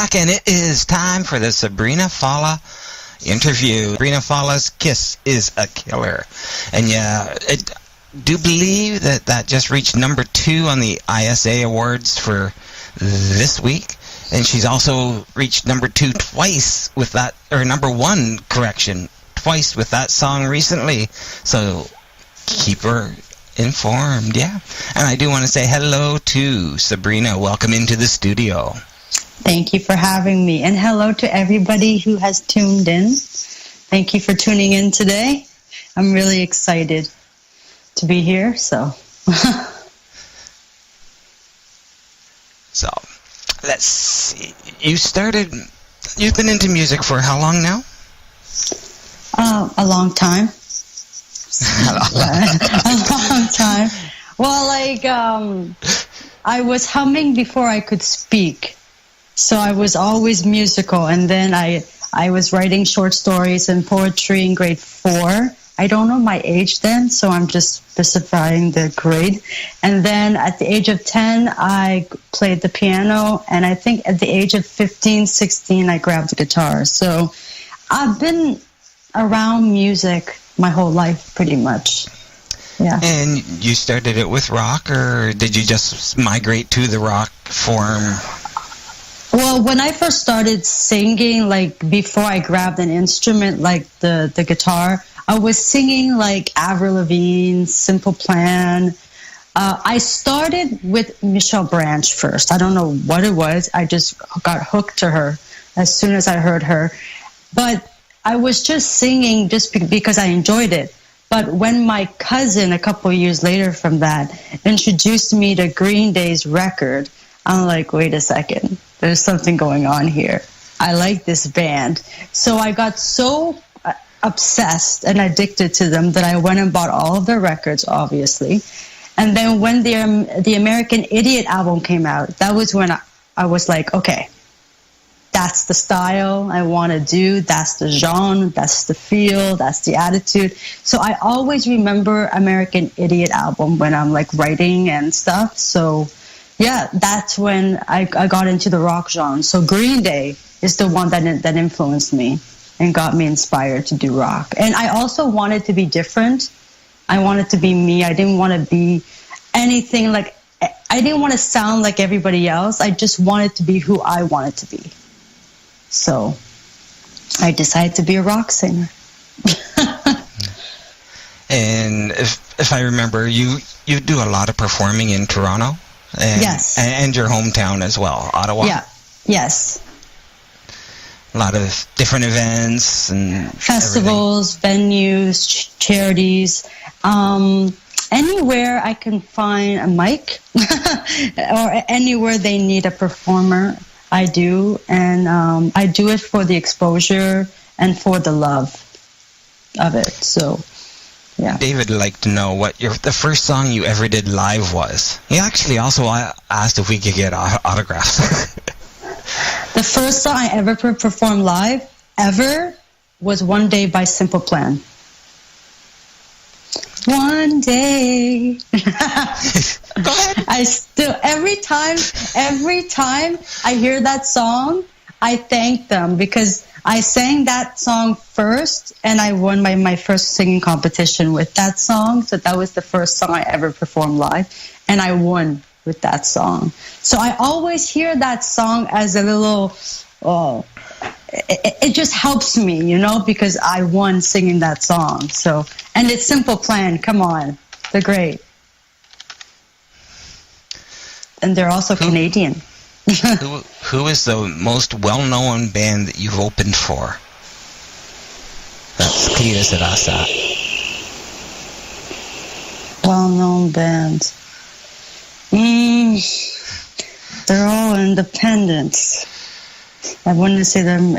back, and it is time for the Sabrina Fallah interview. Sabrina Fallah's Kiss is a Killer. And yeah, I do believe that just reached number 2 on the ISA Awards for this week. And she's also reached number 2 twice with that, or number 1, correction, twice with that song recently. So keep her informed, yeah. And I do want to say hello to Sabrina. Welcome into the studio. Thank you for having me. And hello to everybody who has tuned in. Thank you for tuning in today. I'm really excited to be here, so. So, let's see. You've been into music for how long now? A long time. A long time. Well, like, I was humming before I could speak. So I was always musical, and then I was writing short stories and poetry in grade 4. I don't know my age then, so I'm just specifying the grade. And then at the age of 10, I played the piano, and I think at the age of 15, 16, I grabbed the guitar. So I've been around music my whole life, pretty much. Yeah. And you started it with rock, or did you just migrate to the rock form? Well, when I first started singing, like before I grabbed an instrument like the guitar, I was singing like Avril Lavigne, Simple Plan. I started with Michelle Branch first. I don't know what it was. I just got hooked to her as soon as I heard her. But I was just singing just because I enjoyed it. But when my cousin, a couple of years later from that, introduced me to Green Day's record, I'm like, wait a second. There's something going on here. I like this band. So I got so obsessed and addicted to them that I went and bought all of their records, obviously. And then when the American Idiot album came out, that was when I was like, okay, that's the style I want to do. That's the genre. That's the feel. That's the attitude. So I always remember American Idiot album when I'm like writing and stuff. So yeah, that's when I got into the rock genre. So Green Day is the one that influenced me and got me inspired to do rock. And I also wanted to be different. I wanted to be me. I didn't want to be anything like, I didn't want to sound like everybody else. I just wanted to be who I wanted to be. So I decided to be a rock singer. And if I remember, you do a lot of performing in Toronto? And, yes. And your hometown as well, Ottawa? Yeah, yes. A lot of different events and festivals, venues, charities. Anywhere I can find a mic or anywhere they need a performer, I do. And I do it for the exposure and for the love of it. So, yeah. David would like to know what the first song you ever did live was. He actually also asked if we could get autographs. The first song I ever performed live, ever, was One Day by Simple Plan. One day. Go ahead. I still, every time I hear that song, I thank them because I sang that song first and I won my first singing competition with that song. So that was the first song I ever performed live and I won with that song. So I always hear that song as a little, it just helps me, you know, because I won singing that song. So, and it's Simple Plan, come on, they're great. And they're also Canadian. Who is the most well-known band that you've opened for? That's Clear Sarasa. Well-known bands. They're all independents. I wouldn't say them.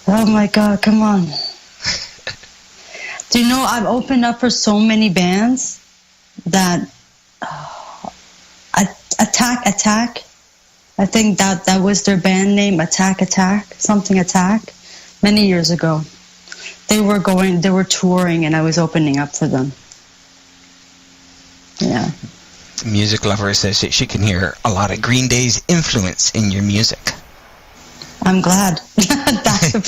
Oh my God! Come on. Do you know I've opened up for so many bands that Attack. I think that was their band name. Attack. Many years ago, they were touring, and I was opening up for them. Yeah. Music Lover says that she can hear a lot of Green Day's influence in your music. I'm glad. That's the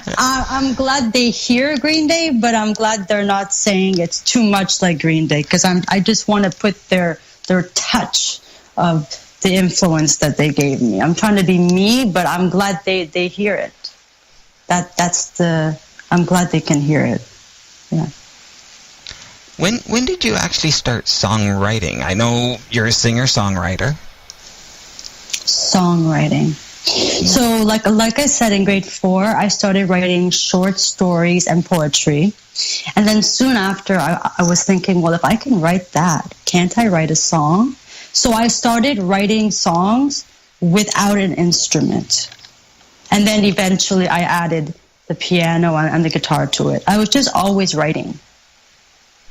point. I'm glad they hear Green Day, but I'm glad they're not saying it's too much like Green Day, because I just want to put their touch of the influence that they gave me. I'm trying to be me, but I'm glad they hear it. I'm glad they can hear it. Yeah. When did you actually start songwriting? I know you're a singer-songwriter. Songwriting. So like I said, in grade 4, I started writing short stories and poetry. And then soon after, I was thinking, well, if I can write that, can't I write a song? So I started writing songs without an instrument. And then eventually I added the piano and the guitar to it. I was just always writing.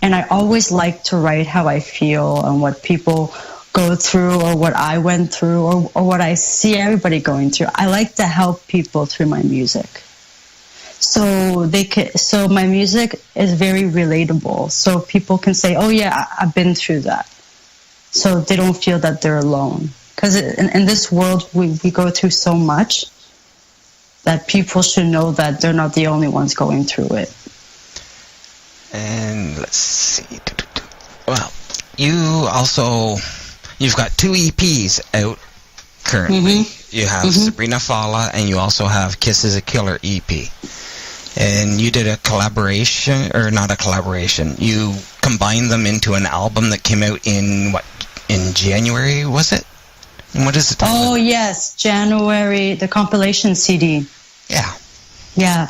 And I always like to write how I feel and what people go through, or what I went through, or what I see everybody going through. I like to help people through my music. So my music is very relatable. So people can say, oh yeah, I've been through that. So they don't feel that they're alone. Because in this world, we go through so much that people should know that they're not the only ones going through it. And let's see. Well, you've got 2 EPs out currently. You have Sabrina Fallah, and you also have Kiss is a Killer EP. And you did a collaboration, or not a collaboration, you combined them into an album that came out in January, was it? And what is the title? Oh, yes, January, the compilation CD. Yeah. Yeah.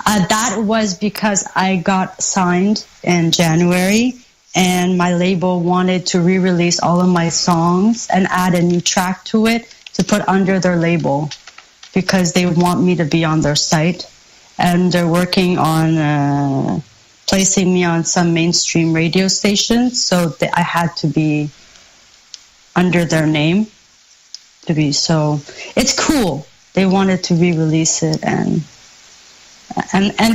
That was because I got signed in January, and my label wanted to re-release all of my songs and add a new track to it to put under their label, because they want me to be on their site. And they're working on placing me on some mainstream radio stations, so I had to be under their name. So it's cool. They wanted to re-release it, and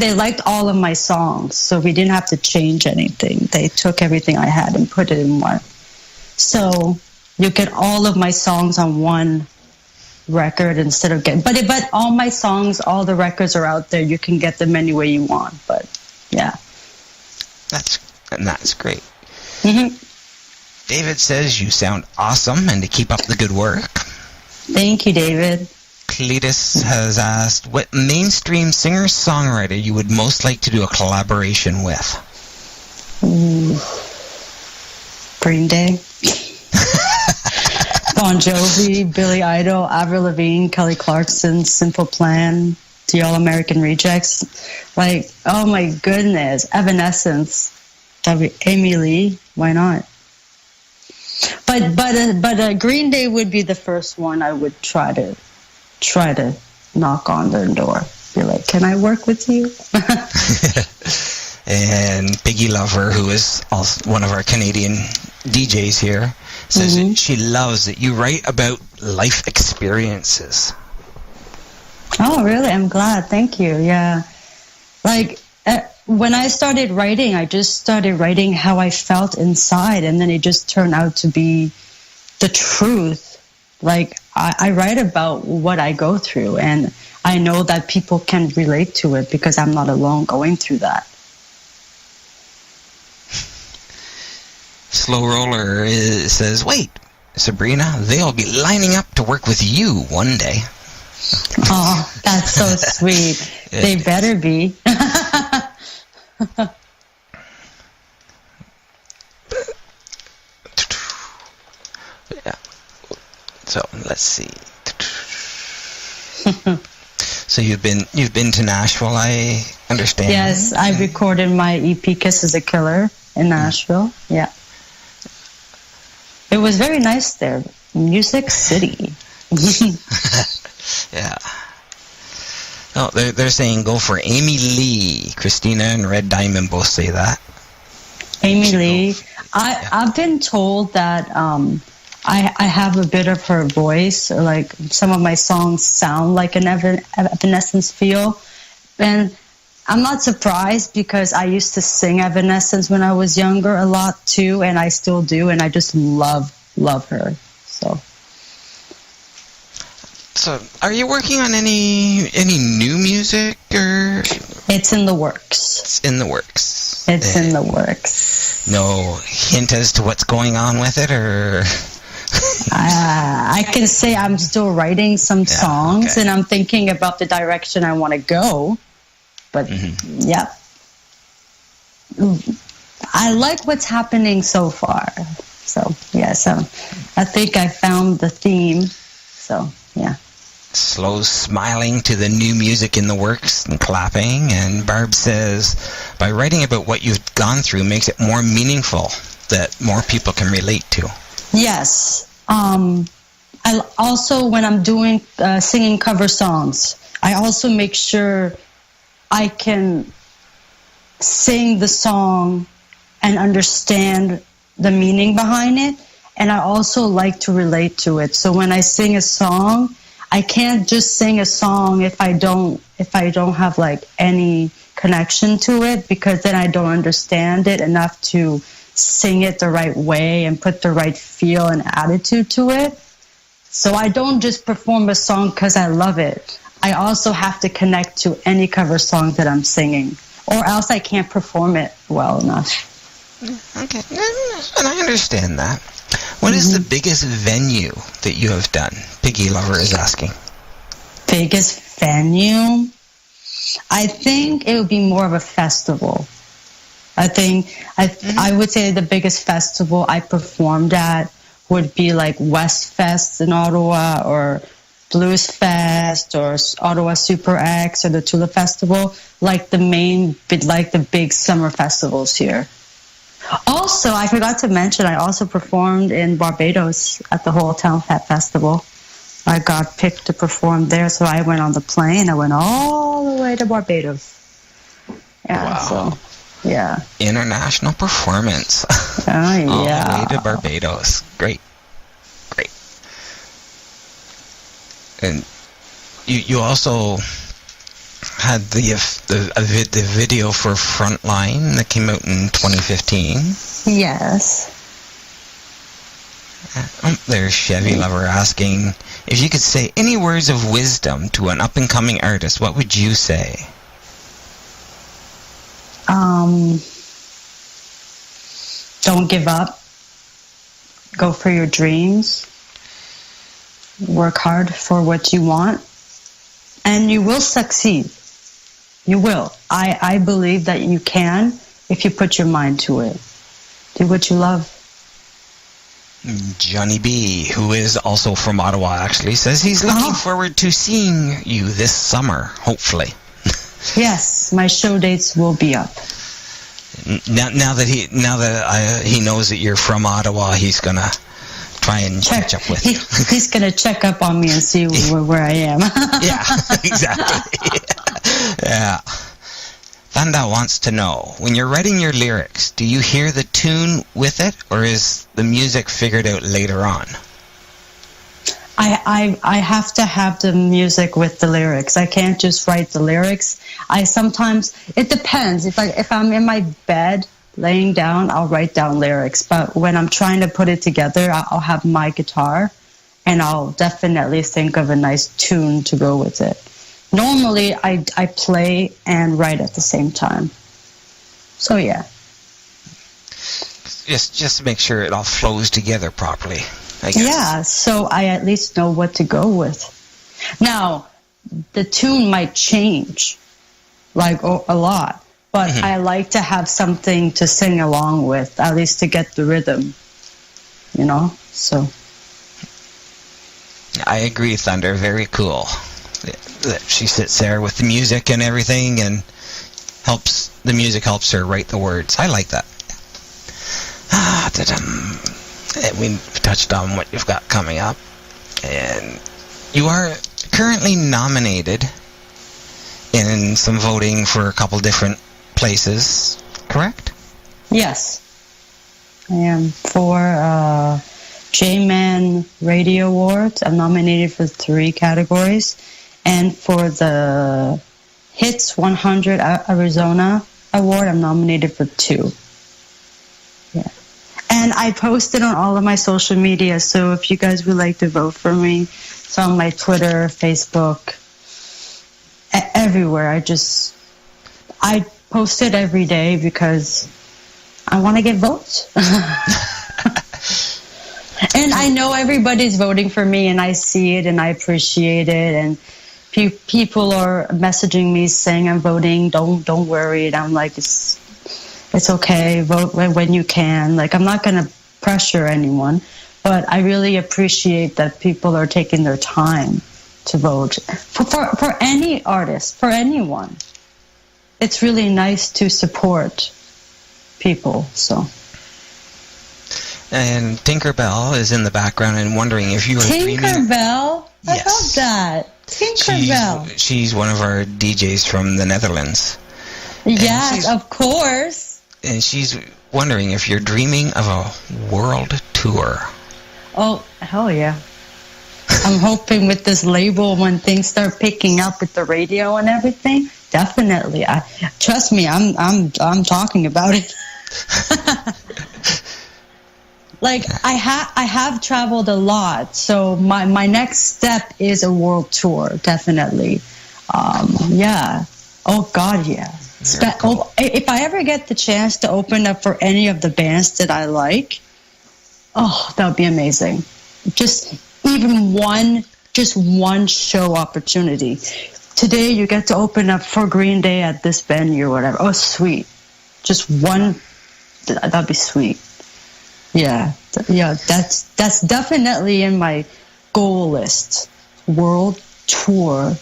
they liked all of my songs, so we didn't have to change anything. They took everything I had and put it in one. So you get all of my songs on one record instead of but all my songs, all the records are out there. You can get them any way you want. But yeah, that's great. David says you sound awesome, and to keep up the good work. Thank you, David. Cletus has asked what mainstream singer-songwriter you would most like to do a collaboration with. Green Day. Bon Jovi, Billy Idol, Avril Lavigne, Kelly Clarkson, Simple Plan, the All American Rejects. Like, oh my goodness, Evanescence, Amy Lee, why not? But Green Day would be the first one I would try to knock on their door. Be like, can I work with you? And Biggie Lover, who is also one of our Canadian DJs here, says that she loves that you write about life experiences. Oh, really? I'm glad. Thank you. Yeah. Like, when I started writing, I just started writing how I felt inside, and then it just turned out to be the truth. Like, I write about what I go through, and I know that people can relate to it because I'm not alone going through that. Slow Roller says, wait, Sabrina, they'll be lining up to work with you one day. Oh, that's so sweet. They better be. Yeah. So let's see. So you've been to Nashville, I understand. Yes, I recorded my EP Kiss is a Killer in Nashville. Yeah. It was very nice there. Music City. Yeah. Oh, they're saying go for Amy Lee. Christina and Red Diamond both say that. Amy Lee. I've been told that I have a bit of her voice. Like, some of my songs sound like an Evanescence feel. And I'm not surprised because I used to sing Evanescence when I was younger a lot too, and I still do, and I just love her. So, are you working on any new music, or? It's in the works. It's in the works. It's in the works. No hint as to what's going on with it, or? I can say I'm still writing some songs, okay. and I'm thinking about the direction I want to go. But yeah, I like what's happening so far. So yeah, so I think I found the theme. So yeah. Slow smiling to the new music in the works and clapping. And Barb says, by writing about what you've gone through makes it more meaningful, that more people can relate to. Yes. I also, when I'm doing singing cover songs, I also make sure I can sing the song and understand the meaning behind it. And I also like to relate to it. So when I sing a song, I can't just sing a song if I don't have like any connection to it, because then I don't understand it enough to sing it the right way and put the right feel and attitude to it. So I don't just perform a song because I love it. I also have to connect to any cover song that I'm singing, or else I can't perform it well enough. Okay, and I understand that. What is the biggest venue that you have done? Piggy Lover is asking. Biggest venue? I think it would be more of a festival. I think I would say the biggest festival I performed at would be like West Fest in Ottawa, or Blues Fest, or Ottawa Super X, or the Tula Festival, like the big summer festivals here. Also, I forgot to mention, I also performed in Barbados at the Whole Town Fat Festival. I got picked to perform there, so I went on the plane. I went all the way to Barbados. Yeah, wow. So, yeah. International performance. Oh, yeah. All the way to Barbados. Great. And you also had the video for Frontline that came out in 2015. Yes. There's Chevy Lover asking, if you could say any words of wisdom to an up-and-coming artist, what would you say? Don't give up. Go for your dreams. Work hard for what you want. And you will succeed. You will. I believe that you can if you put your mind to it. Do what you love. Johnny B, who is also from Ottawa, actually, says he's looking forward to seeing you this summer, hopefully. Yes, my show dates will be up. Now that he knows that you're from Ottawa, he's gonna try and catch up with you. He's gonna check up on me and see where I am. Yeah, exactly. Yeah. Thanda wants to know, when you're writing your lyrics, do you hear the tune with it, or is the music figured out later on? I have to have the music with the lyrics. I can't just write the lyrics. It depends. If I'm in my bed laying down, I'll write down lyrics. But when I'm trying to put it together, I'll have my guitar, and I'll definitely think of a nice tune to go with it. Normally, I play and write at the same time. So yeah. Just to make sure it all flows together properly, I guess. Yeah, so I at least know what to go with. Now, the tune might change, like a lot, but I like to have something to sing along with, at least to get the rhythm, so. I agree, Thunder, very cool. That she sits there with the music and everything, and the music helps her write the words. I like that. We touched on what you've got coming up, and you are currently nominated in some voting for a couple different places, correct? Yes, I am for J-Man Radio Awards. I'm nominated for 3 categories, and for the Hits 100 Arizona Award. I'm nominated for 2. Yeah. And I posted on all of my social media, so if you guys would like to vote for me, it's on my Twitter, Facebook, everywhere. I post it every day because I want to get votes. And I know everybody's voting for me, and I see it, and I appreciate it, and people are messaging me saying I'm voting. Don't worry. And I'm like, it's okay. Vote when you can. Like, I'm not going to pressure anyone, but I really appreciate that people are taking their time to vote for any artist, for anyone. It's really nice to support people. So. And Tinkerbell is in the background and wondering if you were dreaming. Tinkerbell? I Yes. love that. Tinkerbell. She's one of our DJs from the Netherlands. Yes, of course. And she's wondering if you're dreaming of a world tour. Oh, hell yeah. I'm hoping with this label, when things start picking up with the radio and everything, definitely. Trust me, I'm talking about it. Like, I have traveled a lot, so my next step is a world tour, definitely. Yeah. Oh, God, yeah. Cool. If I ever get the chance to open up for any of the bands that I like, oh, that would be amazing. Just even one show opportunity. Today, you get to open up for Green Day at this venue or whatever. Oh, sweet. Just one, that'd be sweet. Yeah, that's definitely in my goal list. World tour.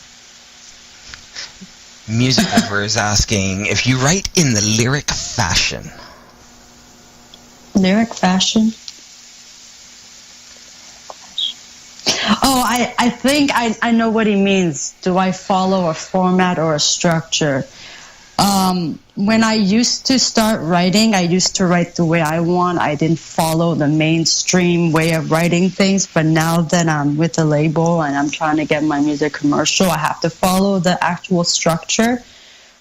Music Lover is asking if you write in the lyric fashion. Lyric fashion? Oh, I think I know what he means. Do I follow a format or a structure? When I used to start writing, I used to write the way I want. I didn't follow the mainstream way of writing things. But now that I'm with the label and I'm trying to get my music commercial, I have to follow the actual structure.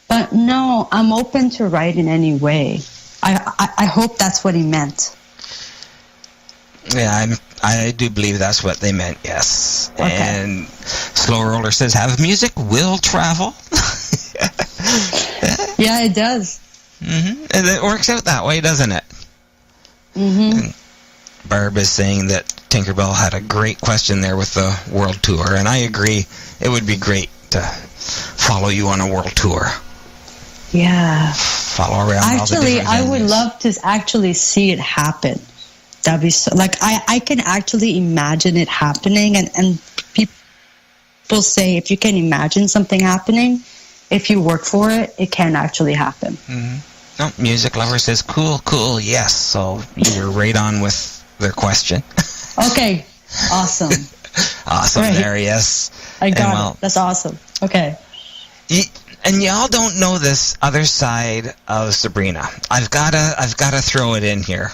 But no, I'm open to write in any way. I hope that's what he meant. Yeah, I do believe that's what they meant, yes. Okay. And Slow Roller says, have music will travel. Yeah, it does. Mm-hmm. And it works out that way, doesn't it? Mm-hmm. And Barb is saying that Tinkerbell had a great question there with the world tour, and I agree. It would be great to follow you on a world tour. Yeah. Follow around all the Actually, different I would venues. love to actually see it happen. That'd be so, like, I can actually imagine it happening, and people say if you can imagine something happening, if you work for it, it can actually happen. Mm-hmm. Oh, Music Lover says, cool, yes. So you were right on with their question. Okay, awesome. Awesome, Right. there, yes. I And got well, it. That's awesome. Okay. And y'all don't know this other side of Sabrina. I've gotta throw it in here.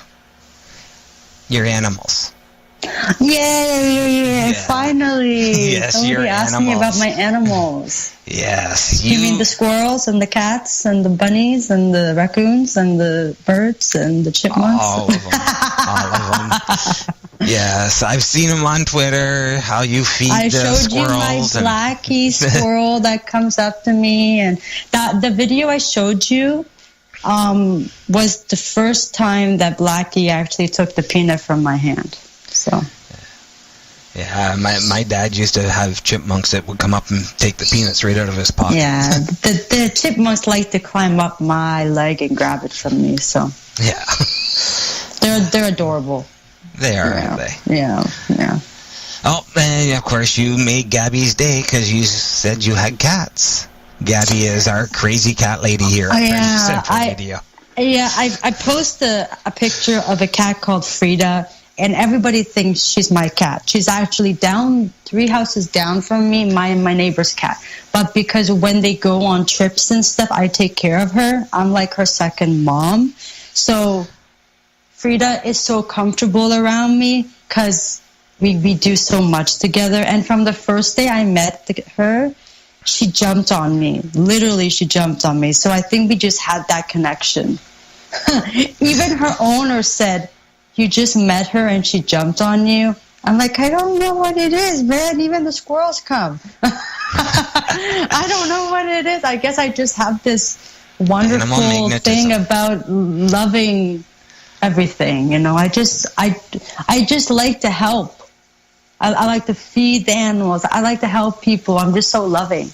Your animals. Yeah. Finally. Yes, Somebody your asked me animals. about my animals. Yes, You mean the squirrels and the cats and the bunnies and the raccoons and the birds and the chipmunks? all of them. Yes, I've seen them on Twitter. How you feed I the showed you my squirrels. Blackie squirrel that comes up to me, and the video I showed you was the first time that Blackie actually took the peanut from my hand. So. Yeah, my dad used to have chipmunks that would come up and take the peanuts right out of his pocket. Yeah, the chipmunks like to climb up my leg and grab it from me. So. Yeah. They're adorable. They are, Yeah. aren't they? Yeah. Oh, and of course you made Gabby's day because you said you had cats. Gabby is our crazy cat lady here at Yeah, Central Radio. Yeah, I posted a picture of a cat called Frida, and everybody thinks she's my cat. She's actually down 3 houses down from me, my neighbor's cat. But because when they go on trips and stuff, I take care of her. I'm like her second mom. So Frida is so comfortable around me because we do so much together. And from the first day I met her, she jumped on me. Literally, she jumped on me. So I think we just had that connection. Even her owner said, you just met her and she jumped on you. I'm like, I don't know what it is, man. Even the squirrels come. I don't know what it is. I guess I just have this wonderful thing about loving everything. You know, I just like to help. I like to feed the animals. I like to help people. I'm just so loving.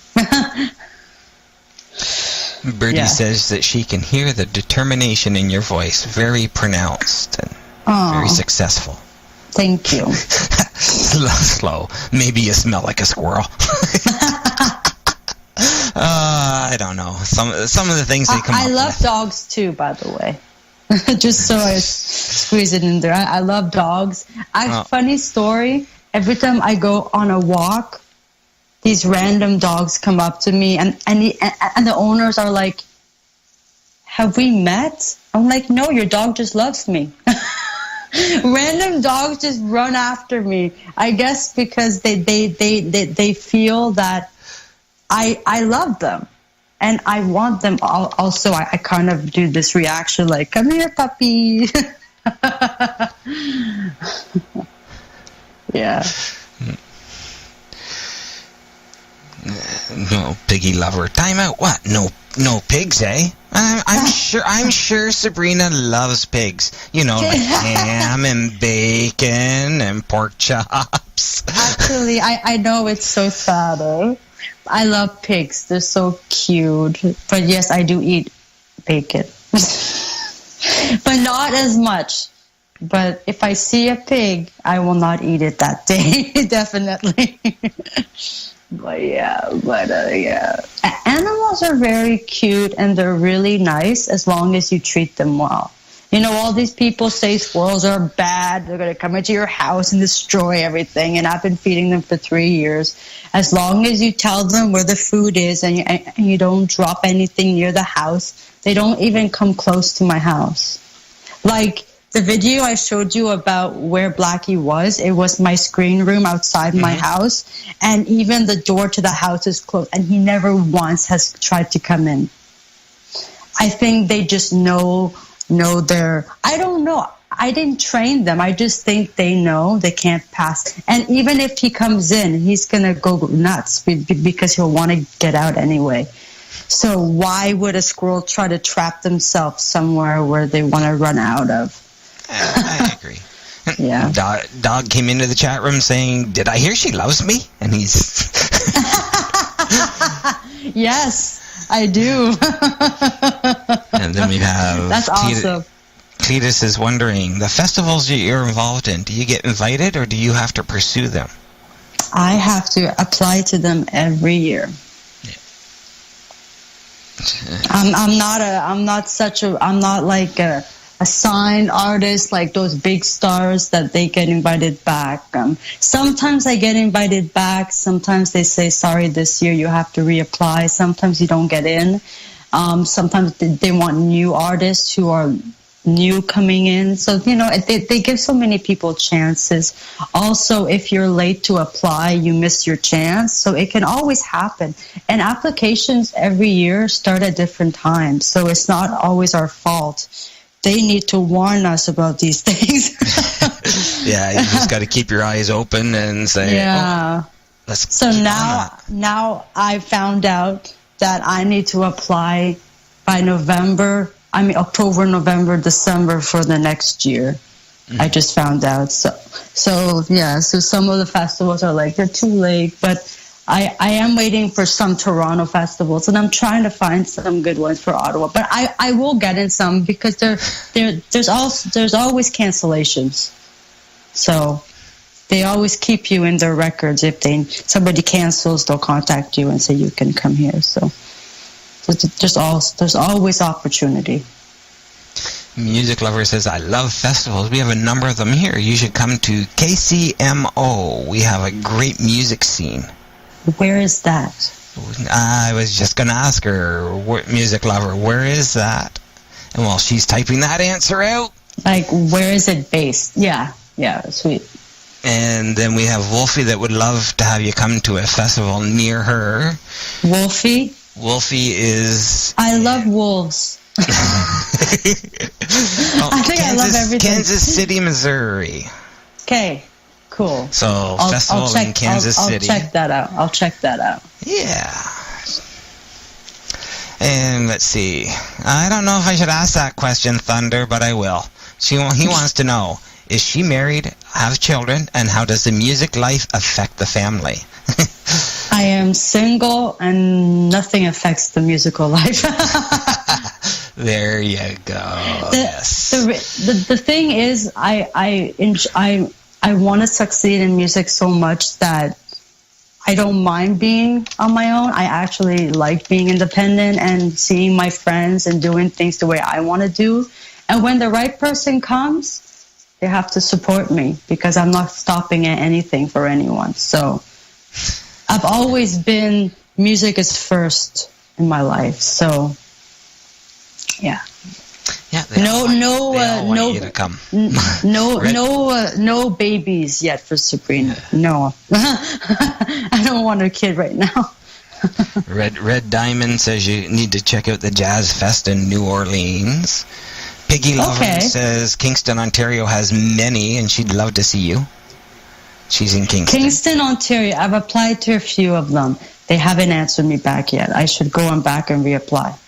Birdie says that she can hear the determination in your voice, very pronounced and very successful. Thank you. Slow. Maybe you smell like a squirrel. I don't know. Some of the things they come up with. I love dogs too, by the way. Just so I squeeze it in there. I love dogs. Funny story. Every time I go on a walk, these random dogs come up to me, and the owners are like, "Have we met?" I'm like, "No, your dog just loves me." Random dogs just run after me. I guess because they feel that I love them, and I want them. Also, I kind of do this reaction like, "Come here, puppy." Yeah. No piggy lover. Time out. What? No pigs, eh? I'm sure Sabrina loves pigs. You know, like ham and bacon and pork chops. Actually, I know it's so sad, eh? I love pigs. They're so cute. But yes, I do eat bacon. But not as much. But if I see a pig, I will not eat it that day. Definitely. But yeah. Animals are very cute and they're really nice as long as you treat them well. You know, all these people say squirrels are bad. They're going to come into your house and destroy everything. And I've been feeding them for 3 years. As long as you tell them where the food is and you don't drop anything near the house, they don't even come close to my house. Like the video I showed you about where Blackie was, it was my screen room outside my house. And even the door to the house is closed. And he never once has tried to come in. I think they just know their... I don't know. I didn't train them. I just think they know they can't pass. And even if he comes in, he's going to go nuts because he'll want to get out anyway. So why would a squirrel try to trap themselves somewhere where they want to run out of? I agree. Yeah. Dog came into the chat room saying, "Did I hear she loves me?" And he's... Yes, I do. And then we have... That's awesome. Cletus is wondering, the festivals that you're involved in, do you get invited or do you have to pursue them? I have to apply to them every year. I'm not like a signed artist like those big stars that they get invited back. Sometimes I get invited back. Sometimes they say, sorry, this year you have to reapply. Sometimes you don't get in. Sometimes they want new artists who are new coming in. So, you know, they give so many people chances. Also, if you're late to apply, you miss your chance. So it can always happen. And applications every year start at different times. So it's not always our fault. They need to warn us about these things. Yeah, you just got to keep your eyes open and say, yeah. So now I found out that I need to apply by October, November, December for the next year. Mm-hmm. I just found out. So some of the festivals are like, they're too late, but I am waiting for some Toronto festivals, and I'm trying to find some good ones for Ottawa. But I will get in some because there's always cancellations. So they always keep you in their records. If somebody cancels, they'll contact you and say you can come here. So there's always opportunity. Music Lover says, I love festivals. We have a number of them here. You should come to KCMO. We have a great music scene. Where is that? I was just going to ask her, Music Lover, where is that? And while she's typing that answer out... Like, where is it based? Yeah, sweet. And then we have Wolfie that would love to have you come to a festival near her. Wolfie? Wolfie is... I love wolves. I think I love everything. Kansas City, Missouri. Okay, cool. So, festival in Kansas City. I'll check that out. Yeah. And let's see. I don't know if I should ask that question, Thunder, but I will. He wants to know, is she married, have children, and how does the music life affect the family? I am single, and nothing affects the musical life. There you go. Yes. The thing is, I want to succeed in music so much that I don't mind being on my own. I actually like being independent and seeing my friends and doing things the way I want to do. And when the right person comes, they have to support me because I'm not stopping at anything for anyone. So I've always been, music is first in my life. So yeah. Yeah. No babies yet for Sabrina. No. I don't want a kid right now. Red Diamond says you need to check out the Jazz Fest in New Orleans. Piggy Lover says Kingston, Ontario has many, and she'd love to see you. She's in Kingston. Kingston, Ontario. I've applied to a few of them. They haven't answered me back yet. I should go on back and reapply.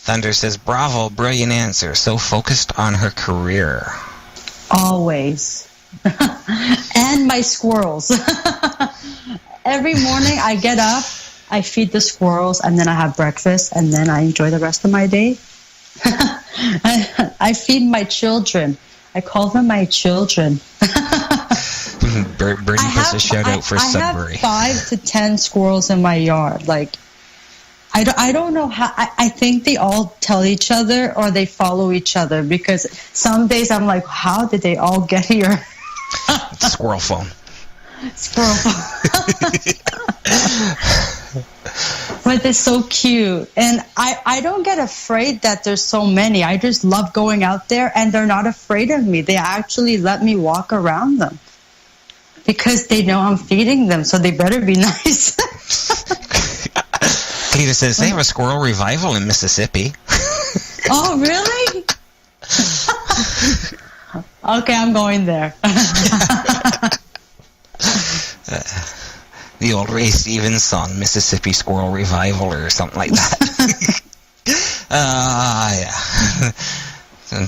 Thunder says, bravo, brilliant answer. So focused on her career. Always. And my squirrels. Every morning I get up, I feed the squirrels, and then I have breakfast, and then I enjoy the rest of my day. I feed my children. I call them my children. Bernie puts a shout out for Sudbury. I have 5 to 10 squirrels in my yard. Like, I don't know how. I think they all tell each other or they follow each other, because some days I'm like, how did they all get here? Squirrel phone. Squirrel phone. But they're so cute. And I don't get afraid that there's so many. I just love going out there, and they're not afraid of me. They actually let me walk around them because they know I'm feeding them, so they better be nice. Cleta says they have a squirrel revival in Mississippi. Oh, really? Okay, I'm going there. The old Ray Stevens song, Mississippi Squirrel Revival, or something like that. Yeah.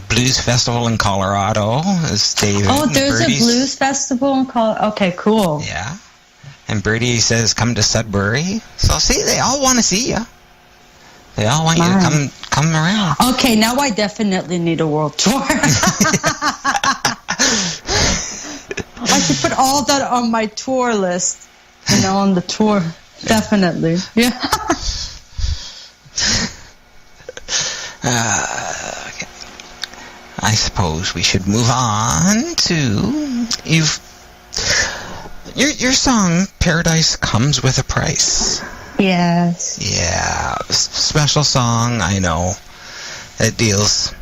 Blues Festival in Colorado is David. Oh, there's a blues festival in Colorado. Okay, cool. Yeah. And Birdie says, come to Sudbury. So, see, they all want to see you. They all want you to come around. Okay, now I definitely need a world tour. I should put all that on my tour list. You know, on the tour. Definitely. Yeah. Okay. I suppose we should move on to your song "Paradise Comes with a Price." Yes. Yeah, special song. I know. It deals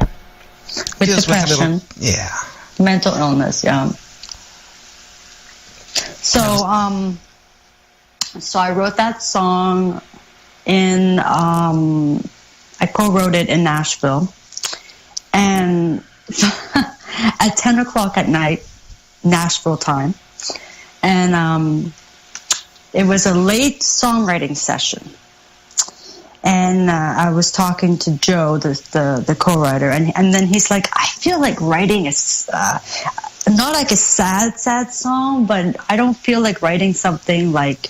with depression. Mental illness. Yeah. So so I wrote that song in. I co-wrote it in Nashville, and at 10 o'clock at night, Nashville time, and it was a late songwriting session, and I was talking to Joe, the co-writer, and then he's like, I feel like writing is not like a sad song, but I don't feel like writing something like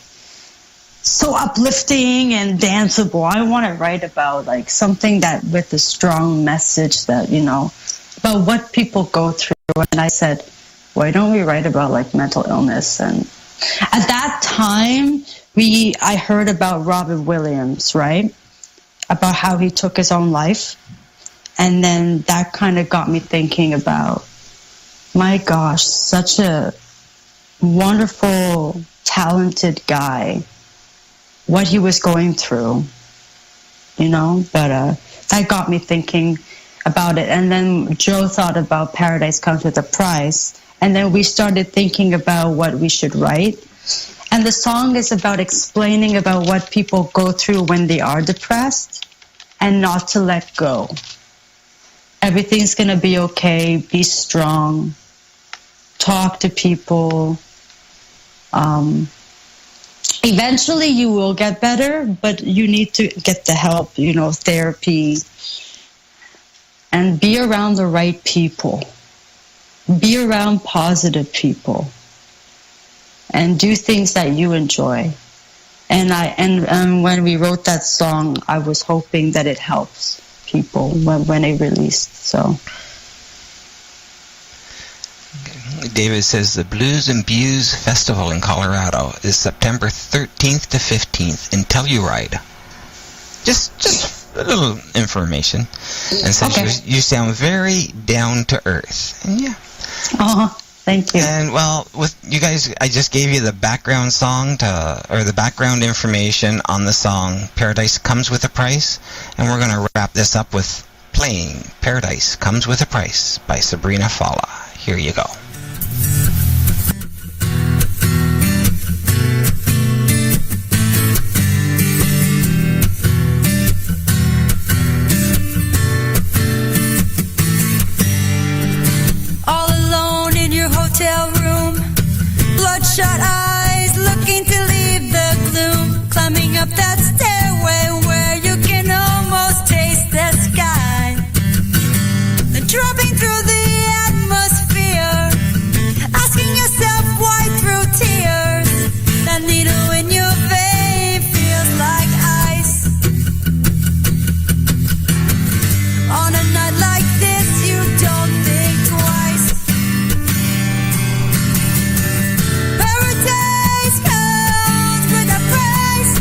so uplifting and danceable. I want to write about like something that with a strong message that, you know, about what people go through. And I said, why don't we write about like mental illness? And at that time, I heard about Robin Williams, right? About how he took his own life. And then that kind of got me thinking about, my gosh, such a wonderful, talented guy, what he was going through, you know, but that got me thinking about it. And then Joe thought about Paradise Comes with a Price, And then we started thinking about what we should write. And the song is about explaining about what people go through when they are depressed and not to let go. Everything's going to be okay. Be strong. Talk to people. Eventually you will get better, but you need to get the help, therapy. And be around the right people. Be around positive people. And do things that you enjoy. And when we wrote that song, I was hoping that it helps people when it released. So David says the Blues and Views Festival in Colorado is September 13th to 15th in Telluride. Just a little information. And says Okay. you sound very down to earth. And yeah. Thank you. And well, with you guys, I just gave you the background song or the background information on the song Paradise Comes With a Price. And we're going to wrap this up with playing Paradise Comes With a Price by Sabrina Fallah. Here you go. Hotel room, bloodshot eyes looking to leave the gloom, climbing up that stairway where you can almost taste the sky, then dropping through the atmosphere, asking yourself why through tears, that needle in your vein feels like ice. On a night like this you don't think twice. Paradise comes with a price.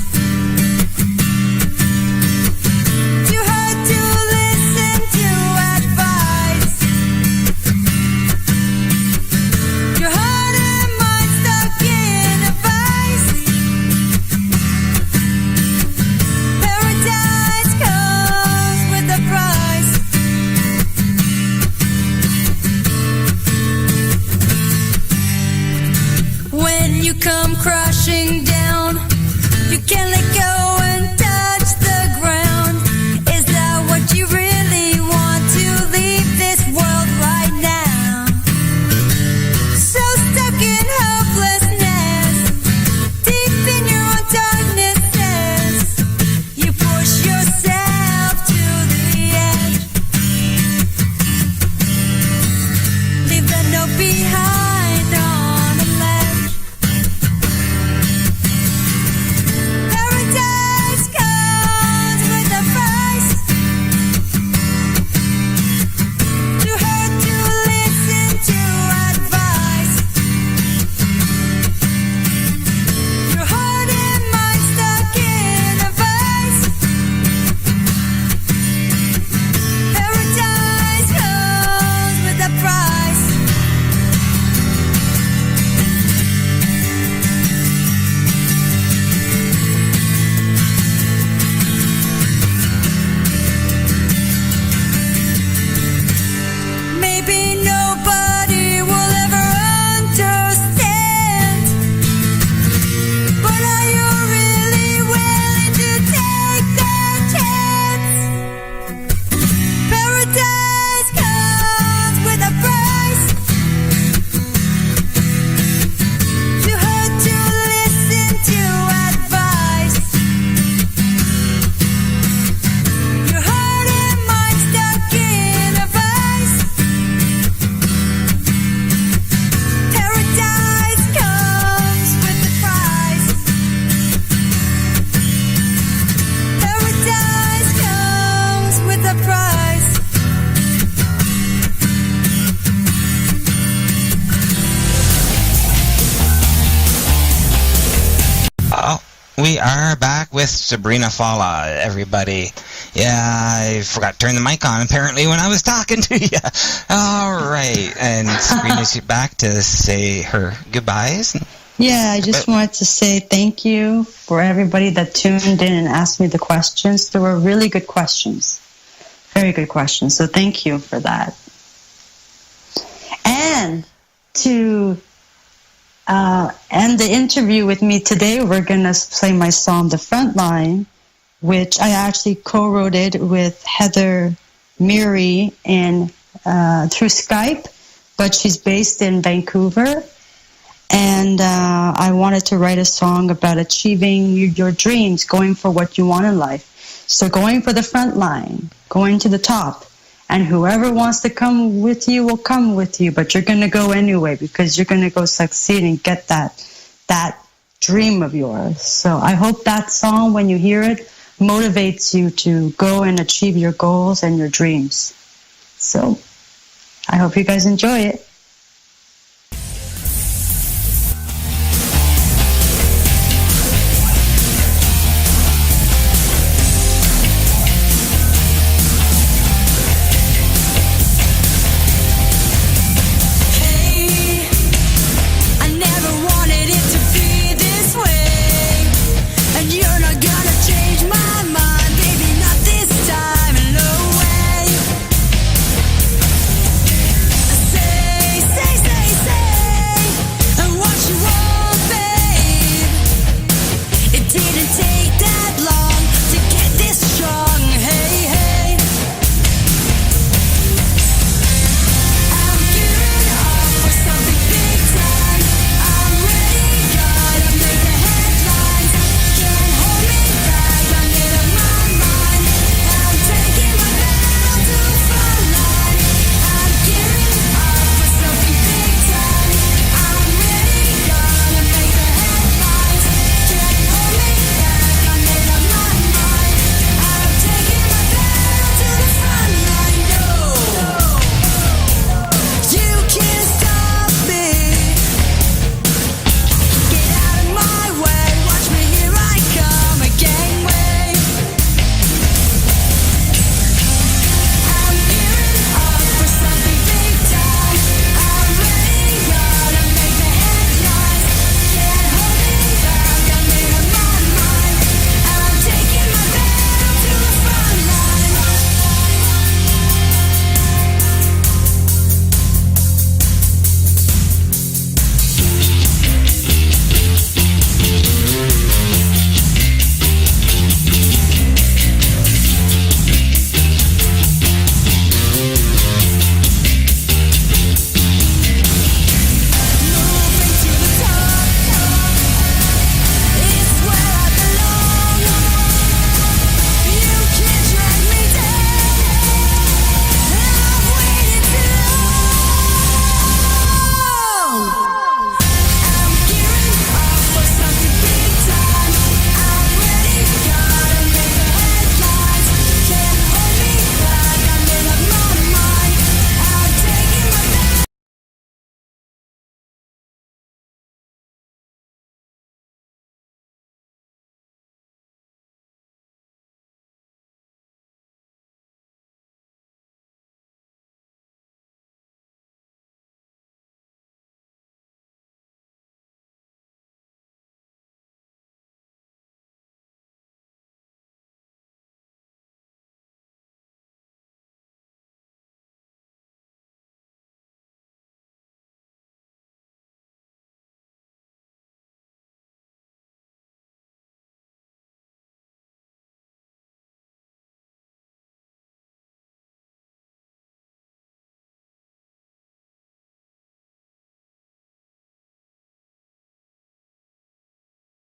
Too hard to listen to advice. Your heart and mind stuck in a vice. Paradise comes with a price. When you come crashing down, you can't let go and touch the ground. Is that what you really want, to leave this world right now? So stuck in hopelessness, deep in your own darknesses, you push yourself to the edge. Leave the note behind on a ledge. Paradise comes with a price. Too hard to listen to advice. Your heart and mind stuck in a vice. Paradise comes with a price. Maybe nobody will ever understand, but are you really willing to take that chance? Paradise comes with a price. Too hard to listen to advice. Your heart and mind stuck in a vice. Paradise comes with a price. Paradise comes with a price. Oh, we are back with Sabrina Fallah, everybody. Yeah, I forgot to turn the mic on, apparently, when I was talking to you. All right, and Sabrina's back to say her goodbyes. Yeah, I just wanted to say thank you for everybody that tuned in and asked me the questions. They were really good questions. Very good questions. So thank you for that. And to end the interview with me today, we're going to play my song, The Front Line, which I actually co-wrote it with Heather Miri through Skype, but she's based in Vancouver. And I wanted to write a song about achieving your dreams, going for what you want in life. So going for the front line, going to the top. And whoever wants to come with you will come with you, but you're going to go anyway because you're going to go succeed and get that dream of yours. So I hope that song, when you hear it, motivates you to go and achieve your goals and your dreams. So I hope you guys enjoy it.